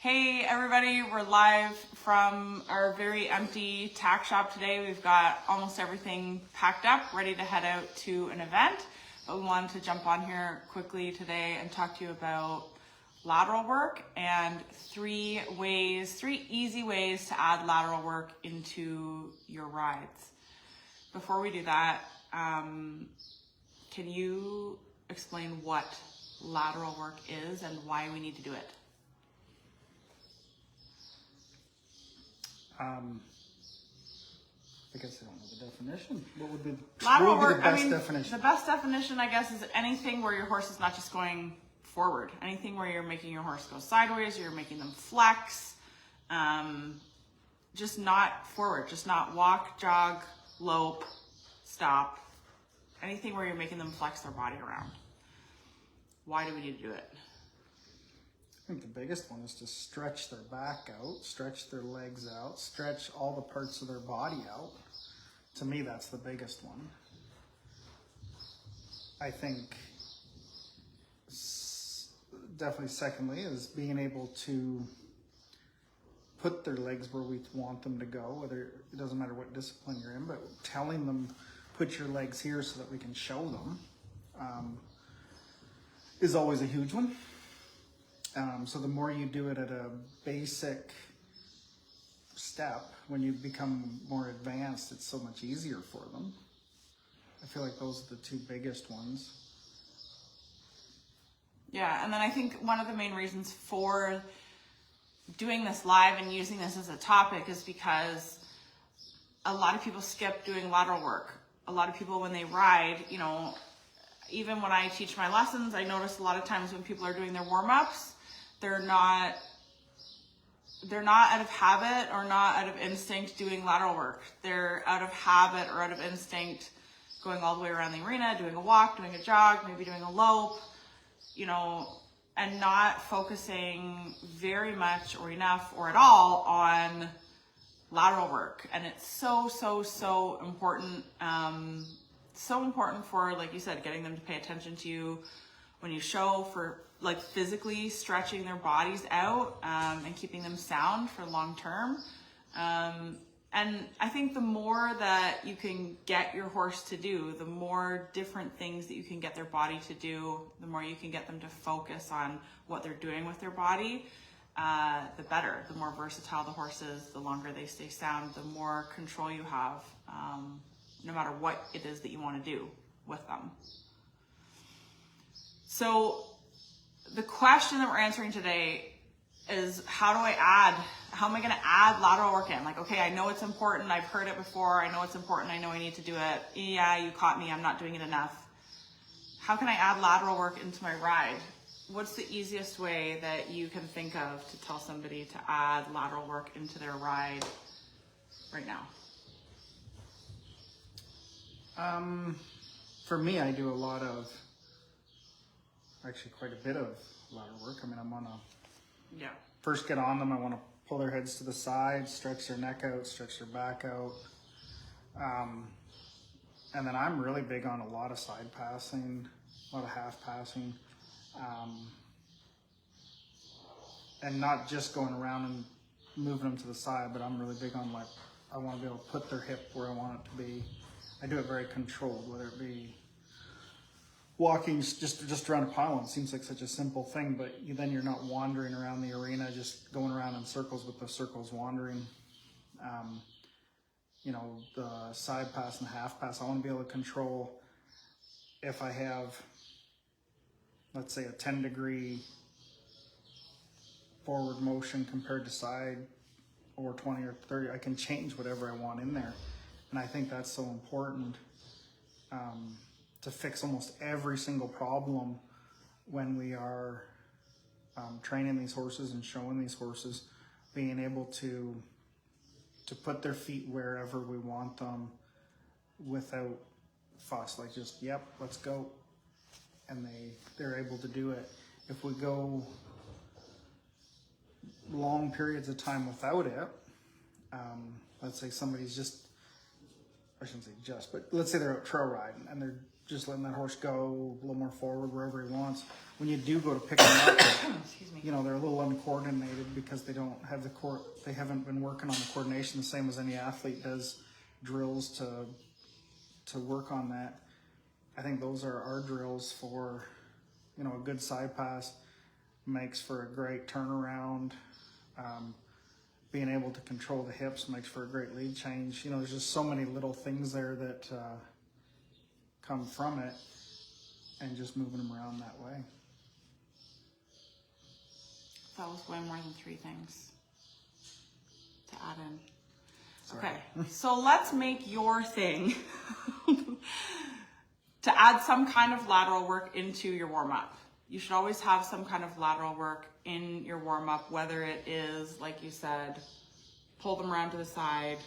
Hey everybody, we're live from our very empty tack shop today. We've got almost everything packed up, ready to head out to an event. But we wanted to jump on here quickly today and talk to you about lateral work and three easy ways to add lateral work into your rides. Before we do that, can you explain what lateral work is and why we need to do it? I guess I don't know the definition. What would be the best definition? The best definition, I guess, is anything where your horse is not just going forward. Anything where you're making your horse go sideways, you're making them flex, just not forward, just not walk, jog, lope, stop. Anything where you're making them flex their body around. Why do we need to do it? I think the biggest one is to stretch their back out, stretch their legs out, stretch all the parts of their body out. To me, that's the biggest one. I think definitely secondly is being able to put their legs where we want them to go, whether it doesn't matter what discipline you're in, but telling them put your legs here so that we can show them is always a huge one. So the more you do it at a basic step, when you become more advanced, it's so much easier for them. I feel like those are the two biggest ones. Yeah, and then I think one of the main reasons for doing this live and using this as a topic is because a lot of people skip doing lateral work. A lot of people, when they ride, you know, even when I teach my lessons, I notice a lot of times when people are doing their warm-ups, they're not out of habit or not out of instinct doing lateral work. They're out of habit or out of instinct going all the way around the arena, doing a walk, doing a jog, maybe doing a lope, you know, and not focusing very much or enough or at all on lateral work. And it's so important. So important for, like you said, getting them to pay attention to you when you show, for like physically stretching their bodies out and keeping them sound for long term. And I think the more that you can get your horse to do, the more different things that you can get their body to do, the more you can get them to focus on what they're doing with their body, the better. The more versatile the horse is, the longer they stay sound, the more control you have, no matter what it is that you want to do with them. So the question that we're answering today is, how am I going to add lateral work in? Like, okay, I know it's important. I've heard it before. I know it's important. I know I need to do it. Yeah, you caught me. I'm not doing it enough. How can I add lateral work into my ride? What's the easiest way that you can think of to tell somebody to add lateral work into their ride right now? For me, I do quite a bit of lateral work. I mean, first get on them, I want to pull their heads to the side, stretch their neck out, stretch their back out. And then I'm really big on a lot of side passing, a lot of half passing. And not just going around and moving them to the side, but I'm really big on, like, I want to be able to put their hip where I want it to be. I do it very controlled, whether it be walking just around a pylon. It seems like such a simple thing, but then you're not wandering around the arena, just going around in circles with the circles wandering. You know, the side pass and the half pass, I want to be able to control if I have, let's say, a 10-degree forward motion compared to side, or 20 or 30, I can change whatever I want in there. And I think that's so important to fix almost every single problem when we are training these horses and showing these horses, being able to put their feet wherever we want them without fuss, like just, yep, let's go. And they're able to do it. If we go long periods of time without it, let's say somebody's I shouldn't say just, but let's say they're out trail riding and they're just letting that horse go a little more forward wherever he wants. When you do go to pick them up, Excuse me. you know, they're a little uncoordinated because they don't have they haven't been working on the coordination the same as any athlete does drills to work on that. I think those are our drills for, you know, a good side pass makes for a great turnaround. Being able to control the hips makes for a great lead change. You know, there's just so many little things there that come from it, and just moving them around that way. That was way more than 3 things to add in. Sorry. Okay, so let's make your thing to add some kind of lateral work into your warm-up. You should always have some kind of lateral work in your warm-up, whether it is, like you said, pull them around to the side,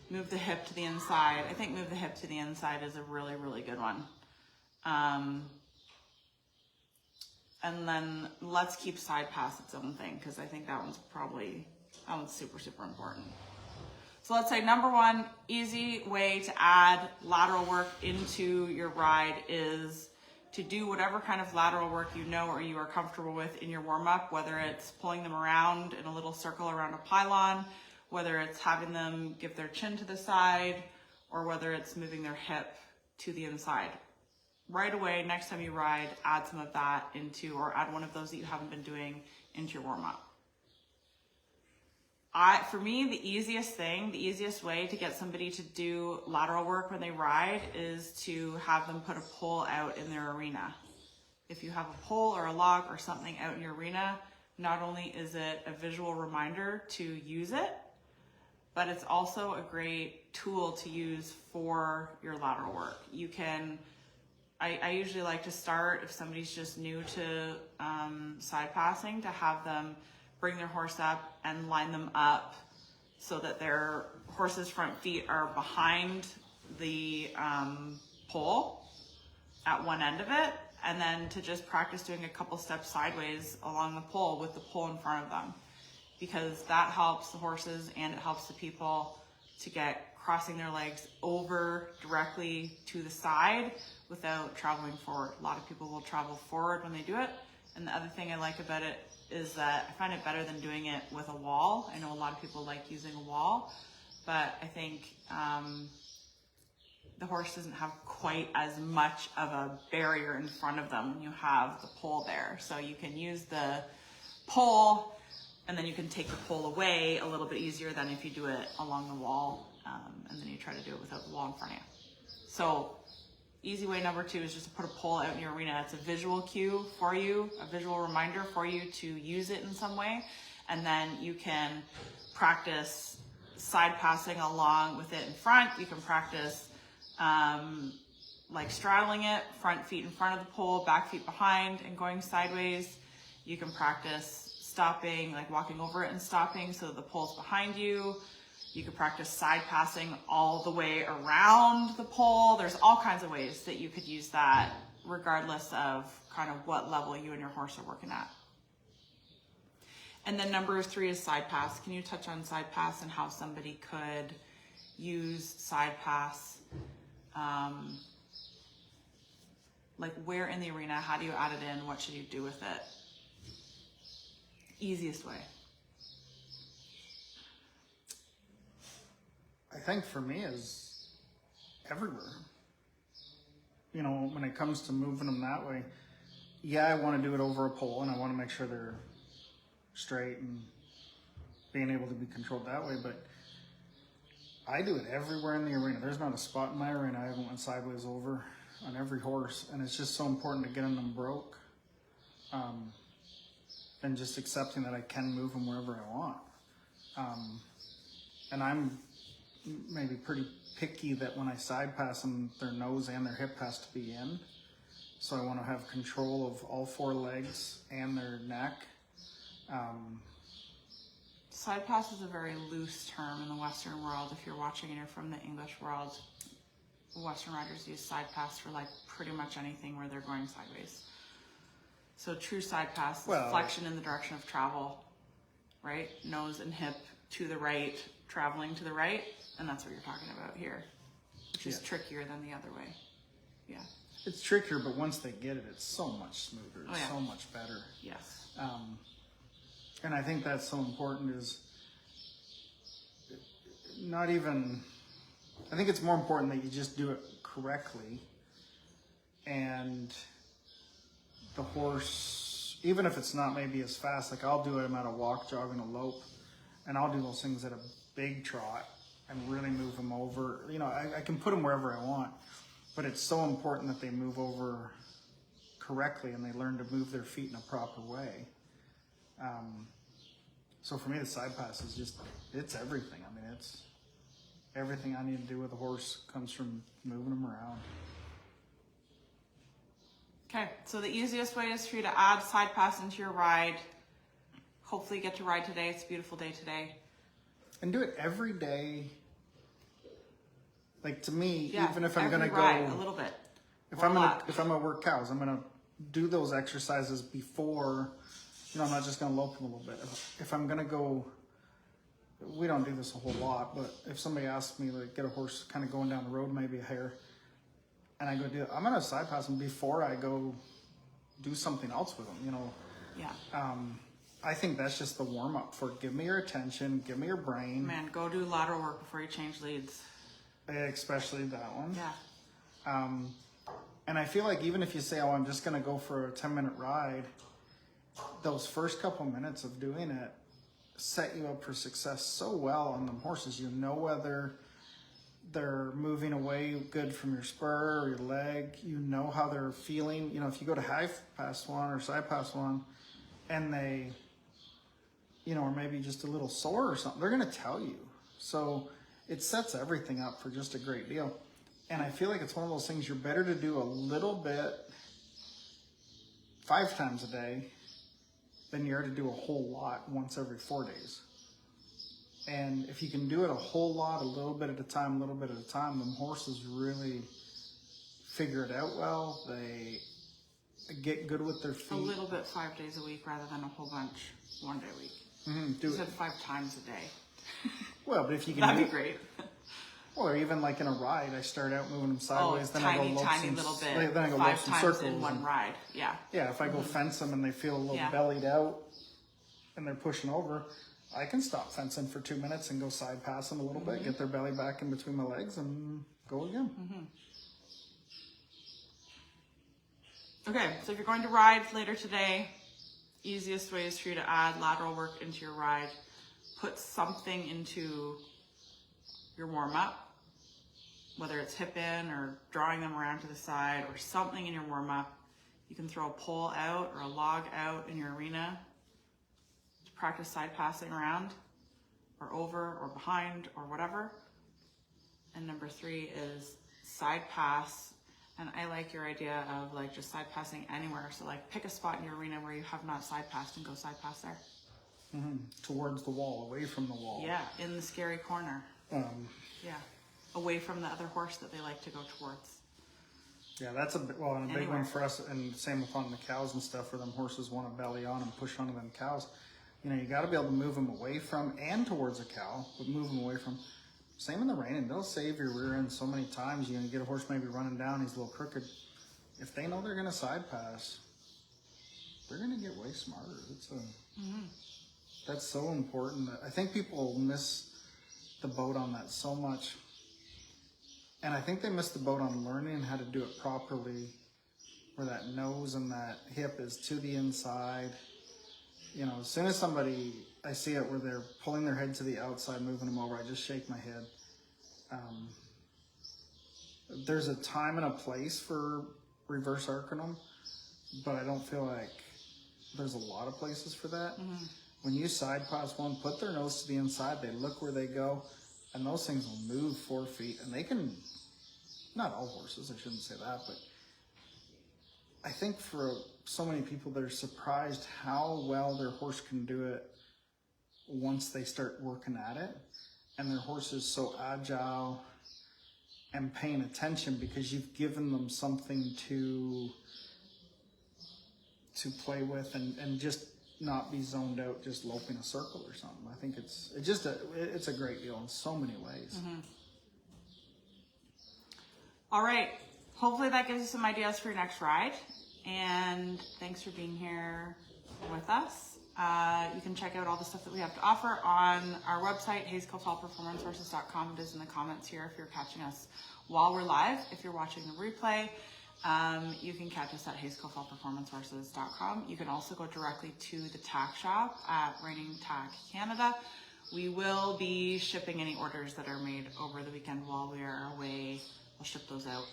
move the hip to the inside. I think move the hip to the inside is a really, really good one. And then let's keep side pass its own thing, because I think that one's super, super important. So let's say number 1 easy way to add lateral work into your ride is to do whatever kind of lateral work you know or you are comfortable with in your warm-up, whether it's pulling them around in a little circle around a pylon, whether it's having them give their chin to the side, or whether it's moving their hip to the inside. Right away, next time you ride, add some of that into, or add one of those that you haven't been doing into your warm-up. For me, the easiest way to get somebody to do lateral work when they ride is to have them put a pole out in their arena. If you have a pole or a log or something out in your arena, not only is it a visual reminder to use it, but it's also a great tool to use for your lateral work. You can, I usually like to start, if somebody's just new to side passing, to have them bring their horse up and line them up so that their horse's front feet are behind the pole at one end of it, and then to just practice doing a couple steps sideways along the pole with the pole in front of them, because that helps the horses and it helps the people to get crossing their legs over directly to the side without traveling forward. A lot of people will travel forward when they do it, and the other thing I like about it is that I find it better than doing it with a wall. I know a lot of people like using a wall, but I think the horse doesn't have quite as much of a barrier in front of them when you have the pole there. So you can use the pole, and then you can take the pole away a little bit easier than if you do it along the wall, and then you try to do it without the wall in front of you. So easy way number 2 is just to put a pole out in your arena. It's a visual cue for you, a visual reminder for you to use it in some way. And then you can practice side passing along with it in front. You can practice like straddling it, front feet in front of the pole, back feet behind and going sideways. You can practice stopping, like walking over it and stopping so that the pole's behind you. You could practice side passing all the way around the pole. There's all kinds of ways that you could use that, regardless of kind of what level you and your horse are working at. And then number 3 is side pass. Can you touch on side pass and how somebody could use side pass? Like where in the arena, how do you add it in? What should you do with it? Easiest way. I think for me is everywhere. You know, when it comes to moving them that way, yeah, I want to do it over a pole and I want to make sure they're straight and being able to be controlled that way, but I do it everywhere in the arena. There's not a spot in my arena I haven't went sideways over on every horse, and it's just so important to getting them broke, and just accepting that I can move them wherever I want. And I'm maybe pretty picky that when I side pass them, their nose and their hip has to be in. So I want to have control of all 4 legs and their neck. Side pass is a very loose term in the Western world. If you're watching and you're from the English world, Western riders use side pass for like pretty much anything where they're going sideways. So true side pass is flexion in the direction of travel, right? Nose and hip to the right, traveling to the right, and that's what you're talking about here, which is trickier than the other way. Yeah. It's trickier, but once they get it, it's so much smoother. It's so much better. Yes. And I think that's so important is not even, I think it's more important that you just do it correctly. And the horse, even if it's not maybe as fast, like I'll do it, I'm at a walk, jog, and a lope, and I'll do those things at a big trot and really move them over. You know, I can put them wherever I want, but it's so important that they move over correctly and they learn to move their feet in a proper way. So for me, the side pass is just, it's everything. I mean, it's everything I need to do with a horse comes from moving them around. Okay, so the easiest way is for you to add side pass into your ride. Hopefully you get to ride today. It's a beautiful day today. And do it every day. Like to me, Yeah, even if I'm every gonna ride, go a little bit. if I'm gonna work cows, I'm gonna do those exercises before. You know, I'm not just gonna lope them a little bit. If I'm gonna go, we don't do this a whole lot, but if somebody asks me to get a horse kind of going down the road, maybe a hare, and I go do it, I'm gonna side pass them before I go do something else with them. You know. Yeah. I think that's just the warm up for give me your attention, give me your brain. Man, go do lateral work before you change leads. Especially that one. Yeah. And I feel like even if you say, oh, I'm just going to go for a 10-minute ride, those first couple minutes of doing it set you up for success so well on them horses. You know whether they're moving away good from your spur or your leg. You know how they're feeling. You know, if you go to high pass one or side pass one and they, you know, or maybe just a little sore or something, they're going to tell you. So it sets everything up for just a great deal. And I feel like it's one of those things you're better to do a little bit 5 times a day than you are to do a whole lot once every 4 days. And if you can do it a whole lot, a little bit at a time, them horses really figure it out well. They get good with their feet. A little bit 5 days a week rather than a whole bunch 1 day a week. Mm-hmm. You said 5 times a day. Well, but if you can That'd be great. Or even like in a ride, I start out moving them sideways, then I go lope tiny some, little bit. then I go 5 lope some times circles. in one and, ride. Yeah. yeah, if I go fence them and they feel a little Yeah. bellied out and they're pushing over, I can stop fencing for 2 minutes and go side pass them a little bit, get their belly back in between my legs and go again. Okay, so if you're going to ride later today, easiest way is for you to add lateral work into your ride. Put something into your warm-up, whether it's hip in or drawing them around to the side or something in your warm-up. You can throw a pole out or a log out in your arena to practice side passing around or over or behind or whatever. And number 3 is side pass. And I like your idea of like just side passing anywhere. So like pick a spot in your arena where you have not side passed and go side pass there. Mm-hmm. Towards the wall, away from the wall. Yeah, in the scary corner. Yeah, away from the other horse that they like to go towards. Yeah, that's a well, and a big Anywhere. one for us, and same with on the cows and stuff, where them horses want to belly on and push onto them cows. You know, you got to be able to move them away from and towards a cow, but move them away from. Same in the reining, they'll save your rear end so many times. You know, you get a horse maybe running down, he's a little crooked. If they know they're going to side pass, they're going to get way smarter. That's so important. I think people miss the boat on that so much. And I think they miss the boat on learning how to do it properly, where that nose and that hip is to the inside. You know, as soon as somebody, I see it where they're pulling their head to the outside, moving them over, I just shake my head. There's a time and a place for reverse arcing them, but I don't feel like there's a lot of places for that. When you side pass one, put their nose to the inside, they look where they go, and those things will move 4 feet. And they can, not all horses, I shouldn't say that, but I think for so many people, they're surprised how well their horse can do it once they start working at it. And their horse is so agile and paying attention because you've given them something to play with and just not be zoned out just loping a circle or something. I think it's a great deal in so many ways. All right. Hopefully that gives you some ideas for your next ride. And thanks for being here with us. You can check out all the stuff that we have to offer on our website, hayescofallperformancesources.com. It is in the comments here if you're catching us while we're live. If you're watching the replay, you can catch us at hayescofallperformancesources.com. You can also go directly to the tack shop at Raining Tack Canada. We will be shipping any orders that are made over the weekend while we are away. We'll ship those out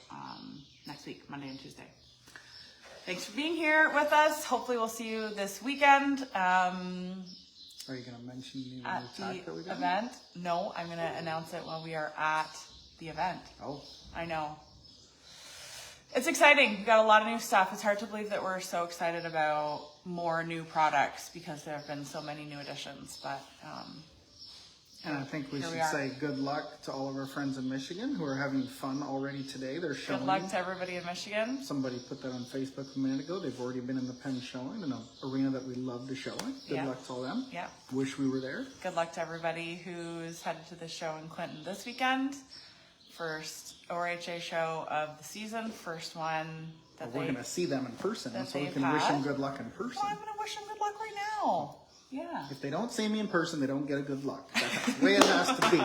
next week, Monday and Tuesday. Thanks for being here with us. Hopefully we'll see you this weekend. Are you going to mention the At tack that we the got? event? No, I'm going to announce it while we are at the event. Oh. I know. It's exciting. We got a lot of new stuff. It's hard to believe that we're so excited about more new products because there have been so many new additions. But and I think we here should we are. say good luck to all of our friends in Michigan who are having fun already today. They're showing. Good luck to everybody in Michigan. Somebody put that on Facebook a minute ago. They've already been in the pen showing in an arena that we love to show in. Good Yeah. luck to all them. Yeah. Wish we were there. Good luck to everybody who's headed to the show in Clinton this weekend. First ORHA show of the season. First one that We're going to see them in person, that so we they've can wish them had. good luck in person. Well, I'm going to wish them good luck right now. Yeah. If they don't see me in person, they don't get a good luck. That's the way it has to be.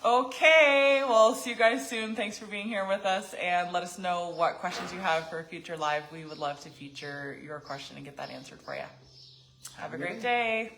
Okay, well, see you guys soon. Thanks for being here with us, and let us know what questions you have for a future live. We would love to feature your question and get that answered for you. Have a great day.